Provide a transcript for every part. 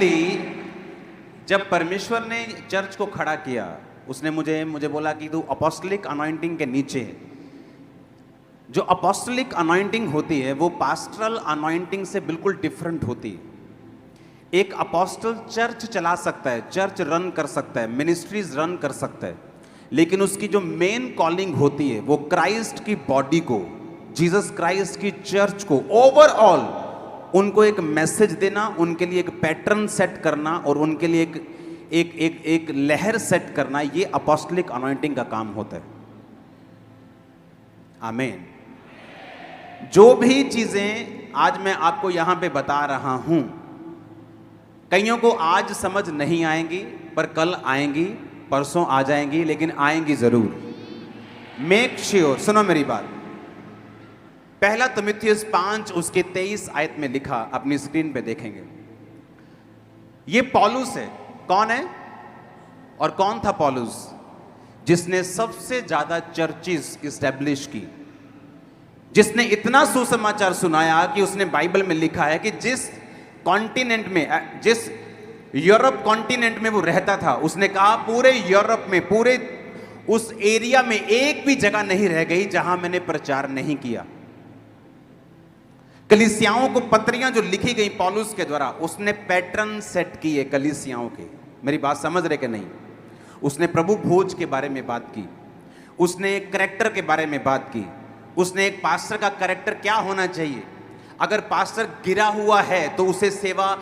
Honestly जब परमेश्वर ने चर्च को खड़ा किया, उसने मुझे बोला कि तू अपोस्टलिक अनॉइंटिंग के नीचे है। जो अपोस्टलिक अनॉइंटिंग होती है वो पास्टरल अनॉइंटिंग से बिल्कुल डिफरेंट होती है। एक अपोस्टल चर्च चला सकता है, चर्च रन कर सकता है, मिनिस्ट्रीज रन कर सकता है, लेकिन उसकी जो मेन कॉलिंग होती है वो क्राइस्ट की बॉडी को, जीसस क्राइस्ट की चर्च को ओवरऑल उनको एक मैसेज देना, उनके लिए एक पैटर्न सेट करना और उनके लिए एक लहर सेट करना, ये अपोस्टलिक अनॉइंटिंग का काम होता है। आमीन। जो भी चीजें आज मैं आपको यहां पे बता रहा हूं, कईयों को आज समझ नहीं आएंगी, पर कल आएंगी, परसों आ जाएंगी, लेकिन आएंगी जरूर। मेक श्योर, सुनो मेरी बात। पहला तीमुथियुस 5 उसके 23 आयत में लिखा, अपनी स्क्रीन पे देखेंगे। ये पौलुस है। कौन है और कौन था पौलुस? जिसने सबसे ज्यादा चर्चेस इस्टेब्लिश की, जिसने इतना सुसमाचार सुनाया कि उसने बाइबल में लिखा है कि जिस कॉन्टिनेंट में, जिस यूरोप कॉन्टिनेंट में वो रहता था, उसने कहा पूरे यूरोप में, पूरे उस एरिया में एक भी जगह नहीं रह गई जहां मैंने प्रचार नहीं किया। कलीसियाओं को पत्रियां जो लिखी गई पौलुस के द्वारा, उसने पैटर्न सेट किए कलीसियाओं के। मेरी बात समझ रहे कि नहीं? उसने प्रभु भोज के बारे में बात की, उसने एक कैरेक्टर के बारे में बात की, उसने एक पास्टर का कैरेक्टर क्या होना चाहिए, अगर पास्टर गिरा हुआ है तो उसे सेवा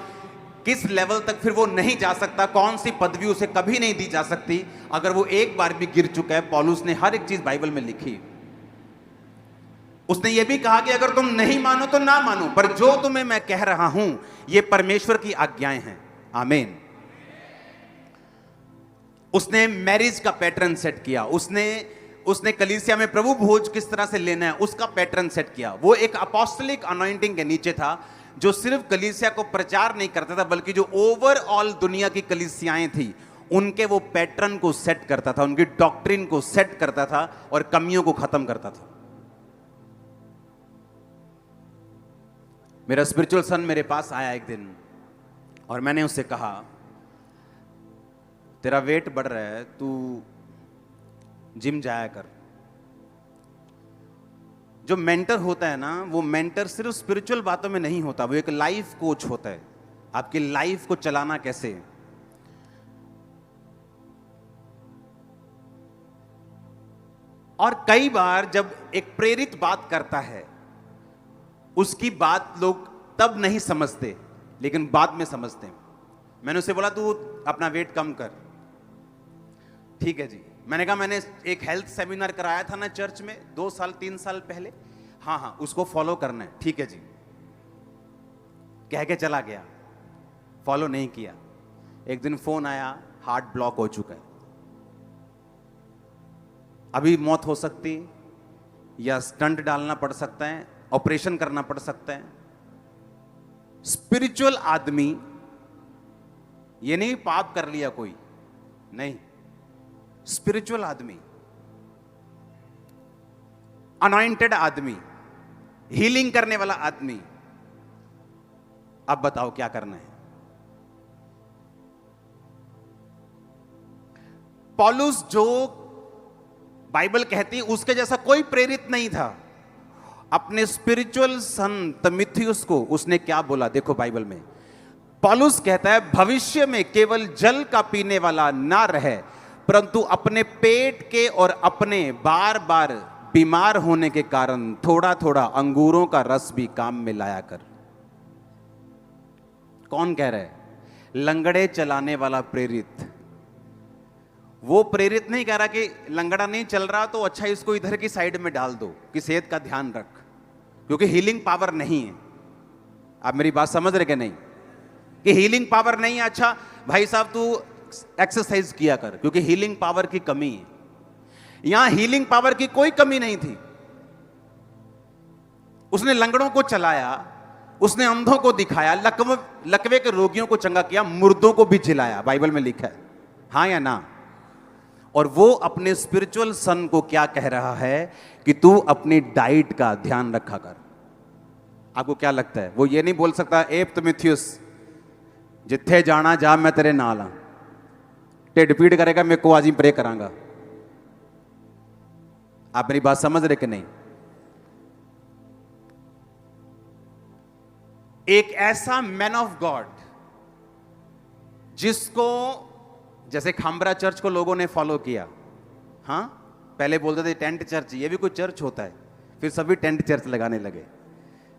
किस लेवल तक फिर वो नहीं जा सकता, कौन सी पदवी उसे कभी नहीं दी जा सकती अगर वो एक बार भी गिर चुका है। पौलुस ने हर एक चीज बाइबल में लिखी। उसने ये भी कहा कि अगर तुम नहीं मानो तो ना मानो, पर जो तुम्हें मैं कह रहा हूं ये परमेश्वर की आज्ञाएं हैं। आमीन। उसने मैरिज का पैटर्न सेट किया, उसने कलीसिया में प्रभु भोज किस तरह से लेना है उसका पैटर्न सेट किया। वो एक अपोस्टलिक अनॉइंटिंग के नीचे था, जो सिर्फ कलीसिया को प्रचार नहीं करता था, बल्कि जो ओवरऑल दुनिया की कलीसियाएं थी उनके वो पैटर्न को सेट करता था, उनकी डॉक्ट्रिन को सेट करता था और कमियों को खत्म करता था। मेरा स्पिरिचुअल सन मेरे पास आया एक दिन और मैंने उससे कहा, तेरा वेट बढ़ रहा है, तू जिम जाया कर। जो मेंटर होता है ना, वो मेंटर सिर्फ स्पिरिचुअल बातों में नहीं होता, वो एक लाइफ कोच होता है। आपकी लाइफ को चलाना कैसे। और कई बार जब एक प्रेरित बात करता है, उसकी बात लोग तब नहीं समझते, लेकिन बाद में समझते हैं। मैंने उसे बोला तू अपना वेट कम कर। ठीक है जी। मैंने कहा मैंने एक हेल्थ सेमिनार कराया था ना चर्च में 2 साल 3 साल पहले, हाँ उसको फॉलो करना है। ठीक है जी। कह के चला गया, फॉलो नहीं किया। एक दिन फोन आया, हार्ट ब्लॉक हो चुका है, अभी मौत हो सकती या स्टंट डालना पड़ सकता है, ऑपरेशन करना पड़ सकता है। स्पिरिचुअल आदमी, ये नहीं पाप कर लिया कोई, नहीं, स्पिरिचुअल आदमी, अनॉइंटेड आदमी, हीलिंग करने वाला आदमी, अब बताओ क्या करना है। पौलुस जो बाइबल कहती उसके जैसा कोई प्रेरित नहीं था। अपने स्पिरिचुअल सन तीमुथियुस को उसने क्या बोला, देखो बाइबल में पौलुस कहता है, भविष्य में केवल जल का पीने वाला ना रहे, परंतु अपने पेट के और अपने बार बार बीमार होने के कारण थोड़ा थोड़ा अंगूरों का रस भी काम में लाया कर। कौन कह रहा है? लंगड़े चलाने वाला प्रेरित। वो प्रेरित नहीं कह रहा कि लंगड़ा नहीं चल रहा तो अच्छा इसको इधर की साइड में डाल दो कि सेहत का ध्यान रख, क्योंकि हीलिंग पावर नहीं है। आप मेरी बात समझ रहे कि नहीं? कि हीलिंग पावर नहीं है, अच्छा भाई साहब तू एक्सरसाइज किया कर, क्योंकि हीलिंग पावर की कमी है। यहां हीलिंग पावर की कोई कमी नहीं थी। उसने लंगड़ों को चलाया, उसने अंधों को दिखाया, लकवे के रोगियों को चंगा किया, मुर्दों को भी जिलाया, बाइबल में लिखा है, हाँ या ना? और वो अपने स्पिरिचुअल सन को क्या कह रहा है कि तू अपनी डाइट का ध्यान रखा कर। आपको क्या लगता है? वो ये नहीं बोल सकता, ए तीमुथियुस जिथे जाना जा मैं तेरे नाल हाँ, ढिड पीड़ करेगा मेरे को आज ही प्रे करांगा। आप मेरी बात समझ रहे कि नहीं? एक ऐसा मैन ऑफ गॉड जिसको, जैसे खामबरा चर्च को लोगों ने फॉलो किया, हाँ पहले बोलते थे टेंट चर्च, ये भी कोई चर्च होता है, फिर सभी टेंट चर्च लगाने लगे।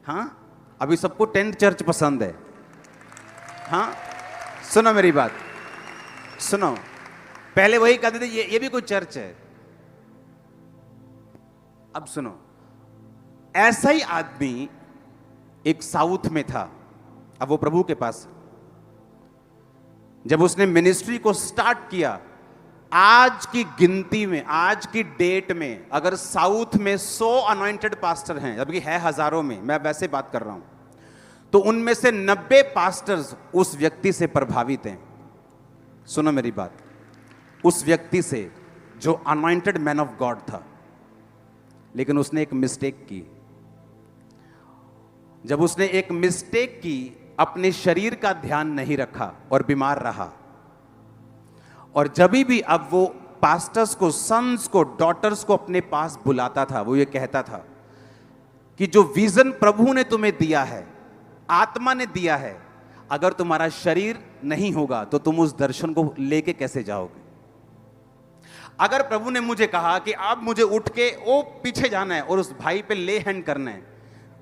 हाँ अभी सबको टेंट चर्च पसंद है। हाँ सुनो मेरी बात, सुनो, पहले वही कहते थे ये भी कोई चर्च है। अब सुनो, ऐसा ही आदमी एक साउथ में था, अब वो प्रभु के पास। जब उसने मिनिस्ट्री को स्टार्ट किया, आज की गिनती में, आज की डेट में अगर साउथ में 100 अनॉइंटेड पास्टर हैं, जबकि है हजारों में, मैं वैसे बात कर रहा हूं, तो उनमें से 90 पास्टर्स उस व्यक्ति से प्रभावित हैं। सुनो मेरी बात, उस व्यक्ति से जो अनॉइंटेड मैन ऑफ गॉड था, लेकिन उसने एक मिस्टेक की। जब उसने एक मिस्टेक की, अपने शरीर का ध्यान नहीं रखा और बीमार रहा, और जब भी अब वो पास्टर्स को, सन्स को, डॉटर्स को अपने पास बुलाता था, वो ये कहता था कि जो विजन प्रभु ने तुम्हें दिया है, आत्मा ने दिया है, अगर तुम्हारा शरीर नहीं होगा तो तुम उस दर्शन को लेके कैसे जाओगे? अगर प्रभु ने मुझे कहा कि आप मुझे उठ के वो पीछे जाना है और उस भाई पे ले हैंड करना है,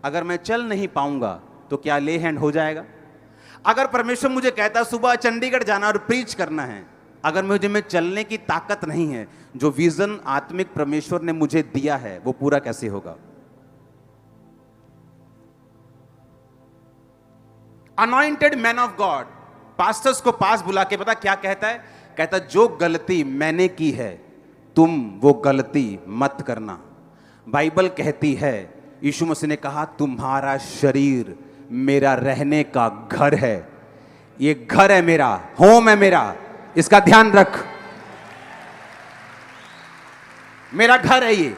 अगर मैं चल नहीं पाऊंगा तो क्या ले हैंड हो जाएगा? अगर परमेश्वर मुझे कहता सुबह चंडीगढ़ जाना और प्रीच करना है, अगर मुझे में चलने की ताकत नहीं है, जो विजन आत्मिक परमेश्वर ने मुझे दिया है वो पूरा कैसे होगा? Anointed man of God pastors को पास बुला के पता क्या कहता है? कहता जो गलती मैंने की है तुम वो गलती मत करना। बाइबल कहती है, यीशु मसीह ने कहा तुम्हारा शरीर मेरा रहने का घर है, ये घर है मेरा, होम है मेरा, इसका ध्यान रख। मेरा घर है ये,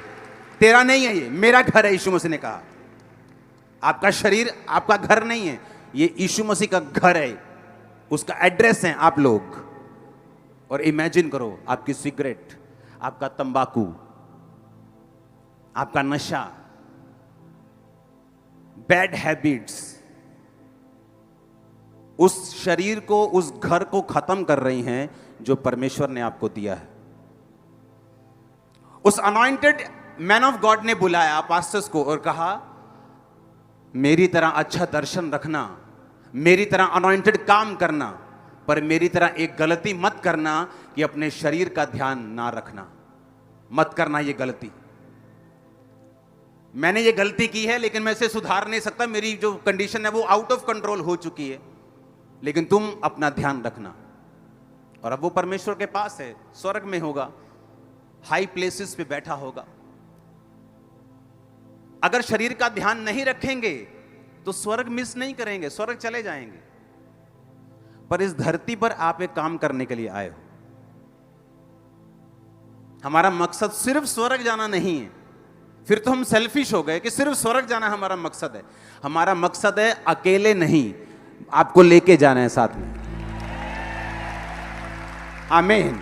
तेरा नहीं है, ये मेरा घर है। यीशु मसीह ने कहा आपका शरीर आपका घर नहीं है, ये यीशु मसीह का घर है, उसका एड्रेस है आप लोग। और इमेजिन करो, आपकी सिगरेट, आपका तंबाकू, आपका नशा, बैड हैबिट्स उस शरीर को, उस घर को खत्म कर रही हैं जो परमेश्वर ने आपको दिया है। उस अनॉइंटेड मैन ऑफ गॉड ने बुलाया पास्टर्स को और कहा मेरी तरह अच्छा दर्शन रखना, मेरी तरह अनॉइंटेड काम करना, पर मेरी तरह एक गलती मत करना कि अपने शरीर का ध्यान ना रखना, मत करना ये गलती। मैंने ये गलती की है लेकिन मैं इसे सुधार नहीं सकता, मेरी जो कंडीशन है वो आउट ऑफ कंट्रोल हो चुकी है, लेकिन तुम अपना ध्यान रखना। और अब वो परमेश्वर के पास है, स्वर्ग में होगा, हाई प्लेसेस पे बैठा होगा। अगर शरीर का ध्यान नहीं रखेंगे तो स्वर्ग मिस नहीं करेंगे, स्वर्ग चले जाएंगे। पर इस धरती पर आप एक काम करने के लिए आए हो। हमारा मकसद सिर्फ स्वर्ग जाना नहीं है, फिर तो हम सेल्फिश हो गए कि सिर्फ स्वर्ग जाना हमारा मकसद है। हमारा मकसद है अकेले नहीं, आपको लेके जाना है साथ में। आमीन।